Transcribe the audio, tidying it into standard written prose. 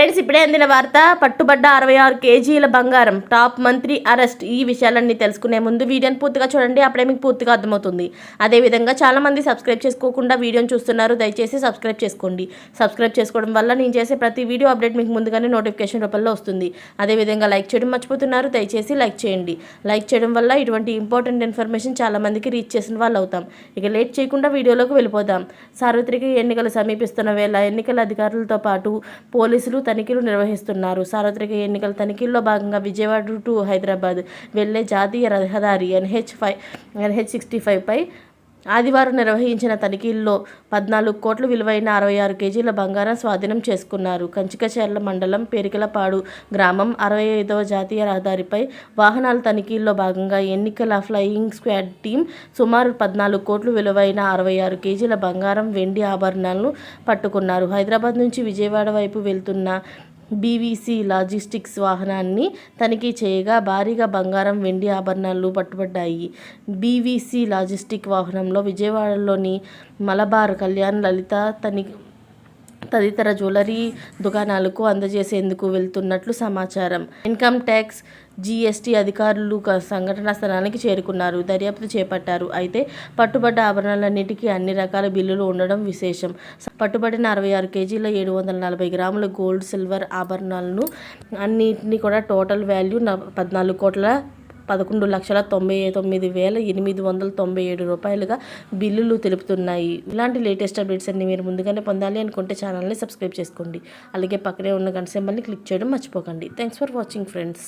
Friends, ఇప్పుడే అందిన వార్త. పట్టుబడ్డ 66 కేజీల బంగారం, టాప్ మంత్రి అరెస్ట్. ఈ విషయాలన్నీ తెలుసుకునే ముందు వీడియోని పూర్తిగా చూడండి, అప్పుడే మీకు పూర్తిగా అర్థమవుతుంది. అదేవిధంగా చాలామంది సబ్స్క్రైబ్ చేసుకోకుండా వీడియోని చూస్తున్నారు, దయచేసి సబ్స్క్రైబ్ చేసుకోండి. సబ్స్క్రైబ్ చేసుకోవడం వల్ల నేను చేసే ప్రతి వీడియో అప్డేట్ మీకు ముందుగానే నోటిఫికేషన్ రూపంలో వస్తుంది. అదేవిధంగా లైక్ చేయడం మర్చిపోతున్నారు, దయచేసి లైక్ చేయండి. లైక్ చేయడం వల్ల ఇటువంటి ఇంపార్టెంట్ ఇన్ఫర్మేషన్ చాలామందికి రీచ్ చేసిన వాళ్ళు అవుతాం. ఇక లేట్ చేయకుండా వీడియోలోకి వెళ్ళిపోదాం. సార్వత్రిక ఎన్నికలు సమీపిస్తున్న వేళ ఎన్నికల అధికారులతో పాటు పోలీసులు తనిఖీలు నిర్వహిస్తున్నారు. సార్వత్రిక ఎన్నికల తనిఖీల్లో భాగంగా విజయవాడ టు హైదరాబాద్ వెళ్లే జాతీయ రహదారి NH65 పై ఆదివారం నిర్వహించిన తనిఖీల్లో 14 కోట్ల విలువైన 66 కేజీల బంగారం స్వాధీనం చేసుకున్నారు. కంచికచర్ల మండలం పేరికలపాడు గ్రామం 65వ జాతీయ రహదారిపై వాహనాల తనిఖీల్లో భాగంగా ఎన్నికల ఫ్లయింగ్ స్క్వాడ్ టీం సుమారు 14 కోట్ల విలువైన 66 కేజీల బంగారం, వెండి ఆభరణాలను పట్టుకున్నారు. హైదరాబాద్ నుంచి విజయవాడ వైపు వెళ్తున్న బీవీసీ లాజిస్టిక్స్ వాహనాన్ని తనిఖీ చేయగా భారీగా బంగారం, వెండి ఆభరణాలు పట్టుబడ్డాయి. బీవీసీ లాజిస్టిక్ వాహనంలో విజయవాడలోని మలబార్, కళ్యాణ్, లలిత తదితర జ్యువెలరీ దుకాణాలకు అందజేసేందుకు వెళ్తున్నట్లు సమాచారం. ఇన్కమ్ ట్యాక్స్, జీఎస్టీ అధికారులు సంఘటనా స్థలానికి చేరుకున్నారు, దర్యాప్తు చేపట్టారు. అయితే పట్టుబడ్డ ఆభరణాలన్నిటికీ అన్ని రకాల బిల్లులు ఉండడం విశేషం. పట్టుబడిన 66 కేజీల 740 గ్రాముల గోల్డ్, సిల్వర్ ఆభరణాలను అన్నింటినీ కూడా టోటల్ వాల్యూ 14,11,99,897 రూపాయలుగా బిల్లులు తెలుపుతున్నాయి. ఇలాంటి లేటెస్ట్ అప్డేట్స్ అన్ని మీరు ముందుగానే పొందాలి అనుకుంటే ఛానల్ని సబ్స్క్రైబ్ చేసుకోండి. అలాగే పక్కనే ఉన్న గంట సింబల్ని క్లిక్ చేయడం మర్చిపోకండి. Thanks for watching friends.